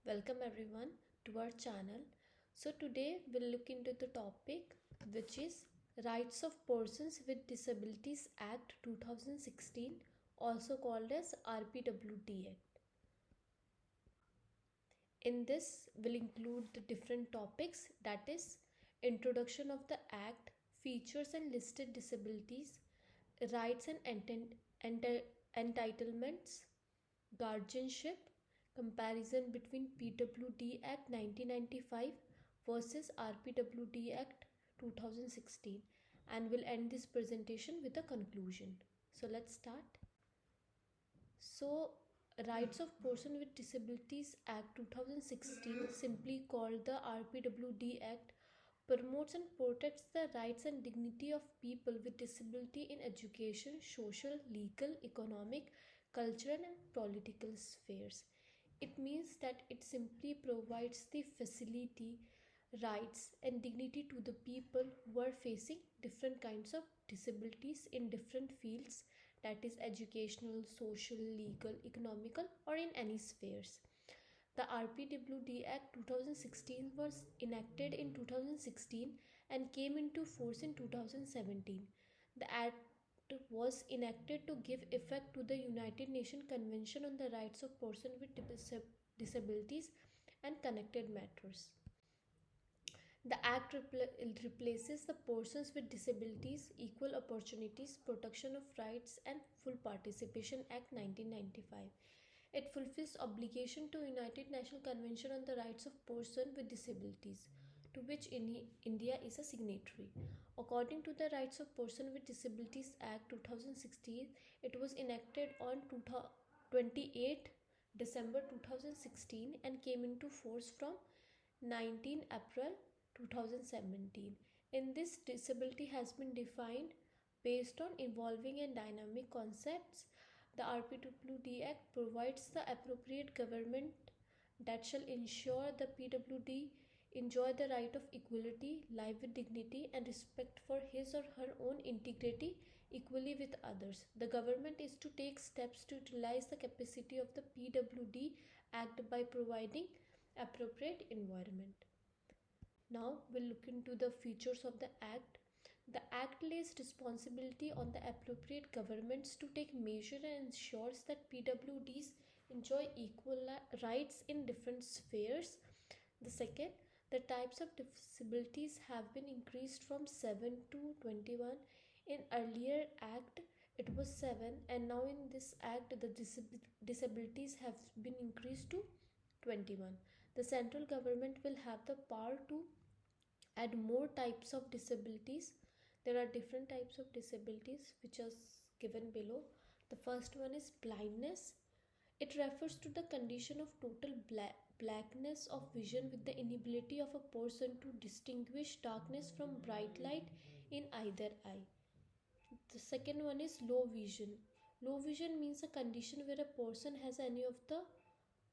Welcome everyone to our channel. So today we'll look into the topic which is Rights of Persons with Disabilities Act 2016, also called as RPWD Act. In this will include the different topics, that is introduction of the act, features and listed disabilities, rights and entitlements, guardianship, comparison between PWD Act 1995 versus RPWD Act 2016, and will end this presentation with a conclusion. So let's start. So Rights of Person with Disabilities Act 2016, simply called the RPWD Act, promotes and protects the rights and dignity of people with disability in education, social, legal, economic, cultural and political spheres. It means that it simply provides the facility, rights and dignity to the people who are facing different kinds of disabilities in different fields, that is educational, social, legal, economical or in any spheres. The RPWD Act 2016 was enacted in 2016 and came into force in 2017. The Act was enacted to give effect to the United Nations Convention on the Rights of Persons with Disabilities and connected matters. The Act replaces the Persons with Disabilities, Equal Opportunities, Protection of Rights and Full Participation Act 1995. It fulfills obligation to United Nations Convention on the Rights of Persons with Disabilities, to which India is a signatory. According to the Rights of Persons with Disabilities Act 2016, it was enacted on 28 December 2016 and came into force from 19 April 2017. In this, disability has been defined based on evolving and dynamic concepts. The RPWD Act provides the appropriate government that shall ensure the PWD enjoy the right of equality, live with dignity and respect for his or her own integrity equally with others. The government is to take steps to utilize the capacity of the PWD Act by providing appropriate environment. Now we'll look into the features of the Act. The Act lays responsibility on the appropriate governments to take measure and ensures that PWDs enjoy equal rights in different spheres. The second, the types of disabilities have been increased from 7 to 21. In earlier Act it was 7, and now in this Act the disabilities have been increased to 21. The central government will have the power to add more types of disabilities. There are different types of disabilities which are given below. The first one is blindness. It refers to the condition of total blackness of vision with the inability of a person to distinguish darkness from bright light in either eye. The second one is low vision. Low vision means a condition where a person has any of the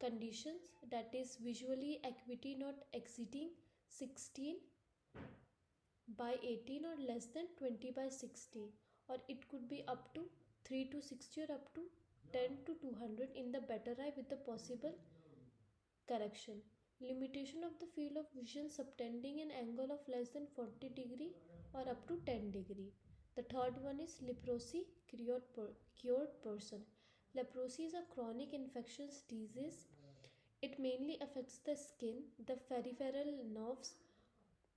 conditions, that is visually acuity not exceeding 16 by 18 or less than 20 by 60, or it could be up to 3 to 60 or up to 10 to 200 in the better eye with the possible correction. Limitation of the field of vision subtending an angle of less than 40 degree or up to 10 degree. The third one is leprosy, cured person. Leprosy is a chronic infectious disease. It mainly affects the skin, the peripheral nerves,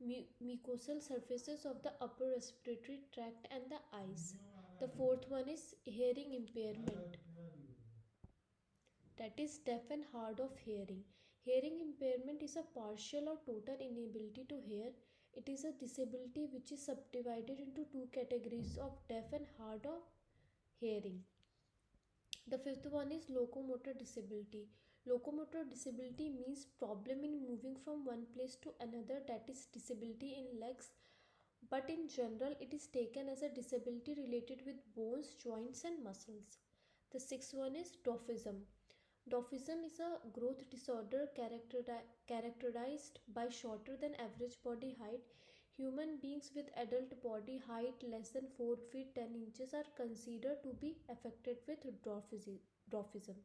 mucosal surfaces of the upper respiratory tract and the eyes. The fourth one is hearing impairment, that is deaf and hard of hearing. Hearing impairment is a partial or total inability to hear. It is a disability which is subdivided into two categories of deaf and hard of hearing. The fifth one is locomotor disability. Locomotor disability means problem in moving from one place to another, that is disability in legs, but in general it is taken as a disability related with bones, joints and muscles. The sixth one is dwarfism. Dwarfism is a growth disorder characterized by shorter than average body height. Human beings with adult body height less than 4 feet 10 inches are considered to be affected with dwarfism.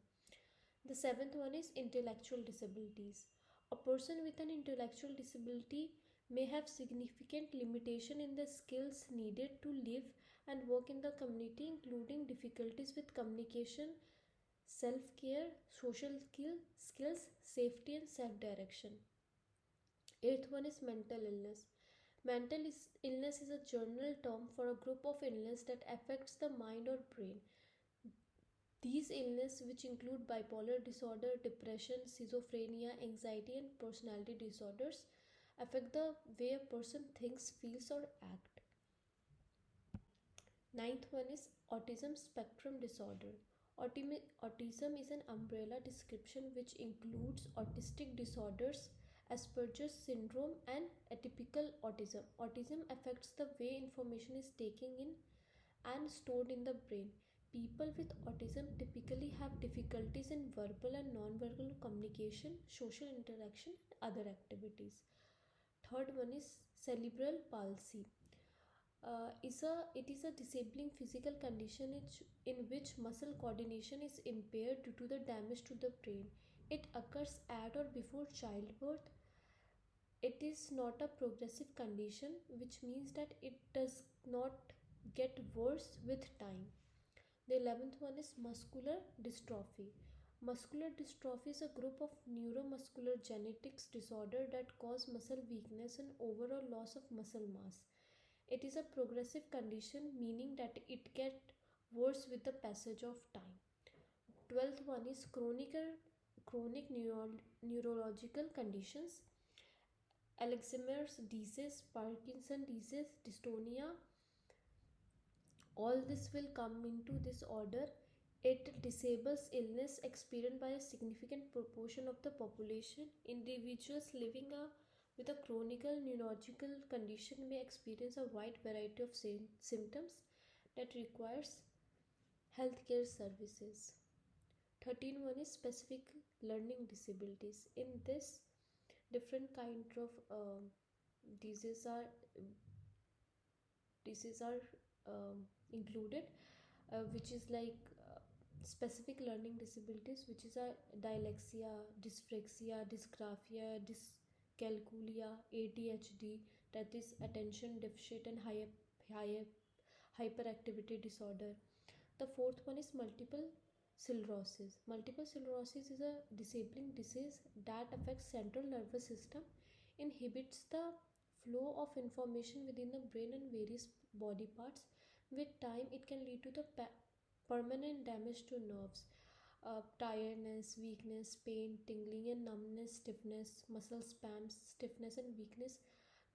The seventh one is intellectual disabilities. A person with an intellectual disability may have significant limitation in the skills needed to live and work in the community, including difficulties with communication, self-care, skills, safety and self-direction. Eighth one is mental illness. Illness is a general term for a group of illness that affects the mind or brain. These illnesses, which include bipolar disorder, depression, schizophrenia, anxiety, and personality disorders, affect the way a person thinks, feels, or acts. Ninth one is autism spectrum disorder. Autism is an umbrella description which includes autistic disorders, Asperger's syndrome, and atypical autism. Autism affects the way information is taken in and stored in the brain. People with autism typically have difficulties in verbal and non-verbal communication, social interaction, and other activities. Third one is cerebral palsy. It is a disabling physical condition in which muscle coordination is impaired due to the damage to the brain. It occurs at or before childbirth. It is not a progressive condition, which means that it does not get worse with time. The 11th one is muscular dystrophy. Muscular dystrophy is a group of neuromuscular genetics disorder that cause muscle weakness and overall loss of muscle mass. It is a progressive condition, meaning that it gets worse with the passage of time. 12th one is neurological conditions. Alzheimer's disease, Parkinson disease, dystonia, all this will come into this order. It disables illness experienced by a significant proportion of the population. Individuals living with a chronic neurological condition may experience a wide variety of symptoms that requires healthcare services. 13 one is specific learning disabilities. In this, different kind of diseases are included, which is like specific learning disabilities, which is a dyslexia, dyspraxia, dysgraphia, dyscalculia, ADHD, that is attention deficit and higher hyperactivity disorder. The fourth one is multiple sclerosis. Multiple sclerosis is a disabling disease that affects central nervous system, inhibits the flow of information within the brain and various body parts. With time, it can lead to the permanent damage to nerves, tiredness, weakness, pain, tingling and numbness, stiffness, muscle spasms, stiffness and weakness,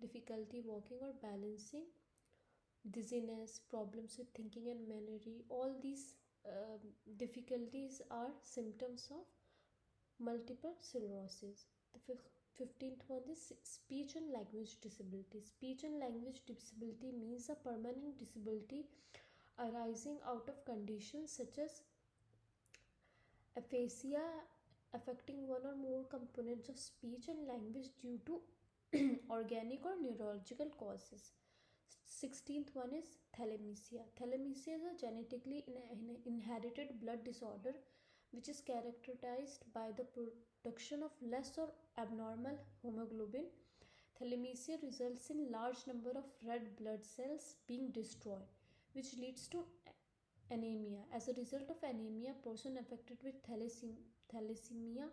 difficulty walking or balancing, dizziness, problems with thinking and memory. All these difficulties are symptoms of multiple sclerosis. The 15th one is speech and language disability. Speech and language disability means a permanent disability arising out of conditions such as aphasia affecting one or more components of speech and language due to organic or neurological causes. 16th one is thalassemia. Thalassemia is a genetically inherited blood disorder which is characterized by the production of less or abnormal hemoglobin. Thalassemia results in large number of red blood cells being destroyed, which leads to anemia. As a result of anemia, a person affected with thalassemia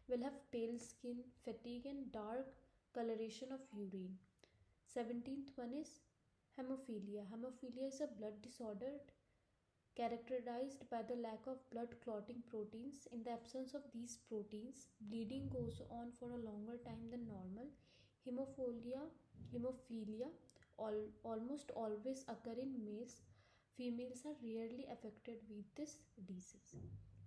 will have pale skin, fatigue and dark coloration of urine. 17th one is hemophilia. Hemophilia is a blood disorder characterized by the lack of blood clotting proteins. In the absence of these proteins, bleeding goes on for a longer time than normal. Hemophilia almost always occur in males. Females are rarely affected with this disease.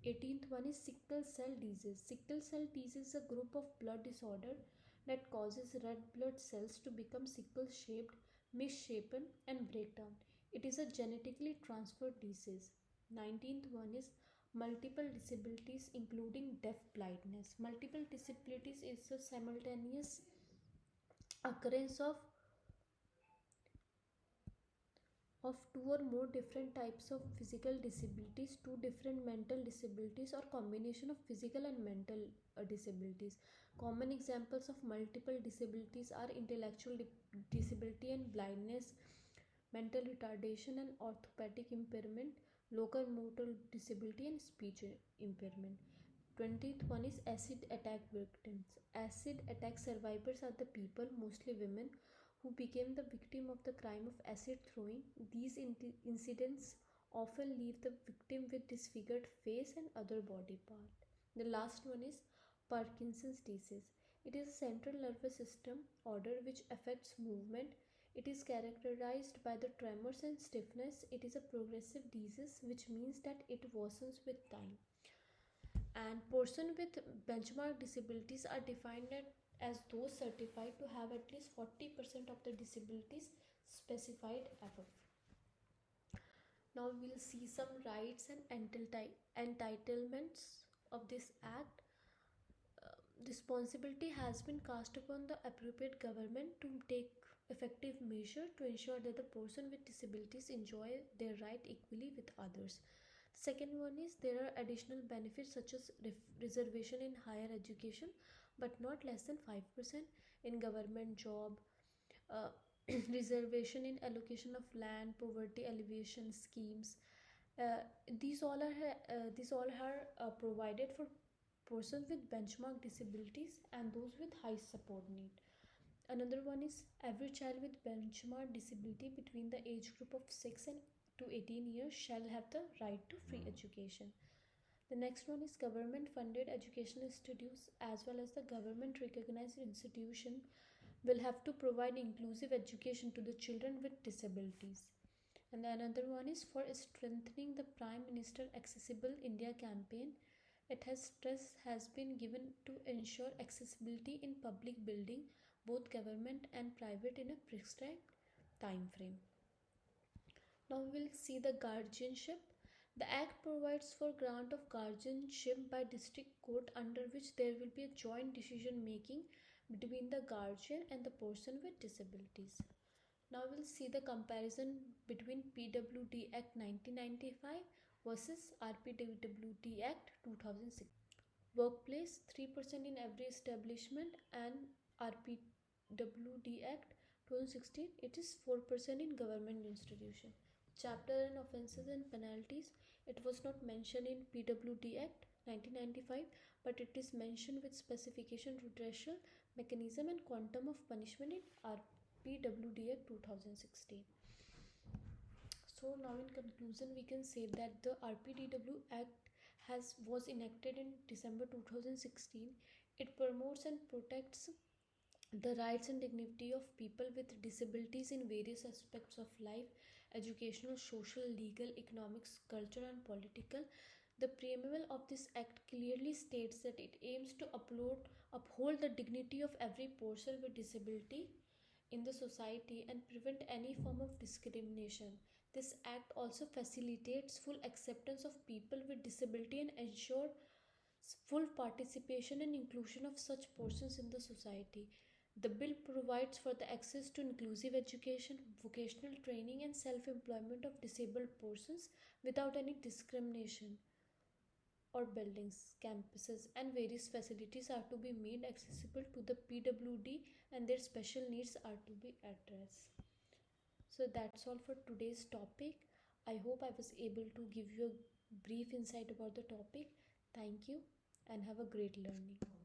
18th one is sickle cell disease. Sickle cell disease is a group of blood disorder that causes red blood cells to become sickle shaped, misshapen and break down. It is a genetically transferred disease. 19th one is multiple disabilities including deaf blindness. Multiple disabilities is the simultaneous occurrence of of two or more different types of physical disabilities, two different mental disabilities, or combination of physical and mental disabilities. Common examples of multiple disabilities are intellectual disability and blindness, mental retardation and orthopedic impairment, locomotor disability and speech impairment. 20th one is acid attack victims. Acid attack survivors are the people, mostly women, who became the victim of the crime of acid throwing. These incidents often leave the victim with disfigured face and other body part. The last one is Parkinson's disease. It is a central nervous system order which affects movement. It is characterized by the tremors and stiffness. It is a progressive disease, which means that it worsens with time. And person with benchmark disabilities are defined as those certified to have at least 40% of the disabilities specified above. Now we'll see some rights and entitlements of this act. Responsibility has been cast upon the appropriate government to take effective measure to ensure that the person with disabilities enjoy their right equally with others. Second one is there are additional benefits such as reservation in higher education, but not less than 5% in government job, uh, reservation in allocation of land, poverty alleviation schemes. Uh, these all are provided for persons with benchmark disabilities and those with high support need. Another one is every child with benchmark disability between the age group of 6 and to 18 years shall have the right to free education. The next one is government funded educational institutes as well as the government recognized institution will have to provide inclusive education to the children with disabilities. And another one is for strengthening the Prime Minister Accessible India campaign. It has stress has been given to ensure accessibility in public building, both government and private, in a prescribed time frame. Now we'll see the guardianship. The Act provides for grant of guardianship by district court, under which there will be a joint decision making between the guardian and the person with disabilities. Now we'll see the comparison between PWD Act 1995 versus RPWD Act 2006. Workplace 3% in every establishment, and RPWD Act 2016 it is 4% in government institution. Chapter and offences and penalties, it was not mentioned in PWD Act 1995, but it is mentioned with specification, redressal mechanism and quantum of punishment in RPWD Act 2016. So now in conclusion we can say that the RPDW Act was enacted in December 2016. It promotes and protects the rights and dignity of people with disabilities in various aspects of life: educational, social, legal, economics, cultural and political. The preamble of this act clearly states that it aims to uphold the dignity of every person with disability in the society and prevent any form of discrimination. This act also facilitates full acceptance of people with disability and ensures full participation and inclusion of such persons in the society. The bill provides for the access to inclusive education, vocational training, and self employment of disabled persons without any discrimination. Or buildings, campuses, and various facilities are to be made accessible to the PWD and their special needs are to be addressed. So that's all for today's topic. I hope I was able to give you a brief insight about the topic. Thank you and have a great learning.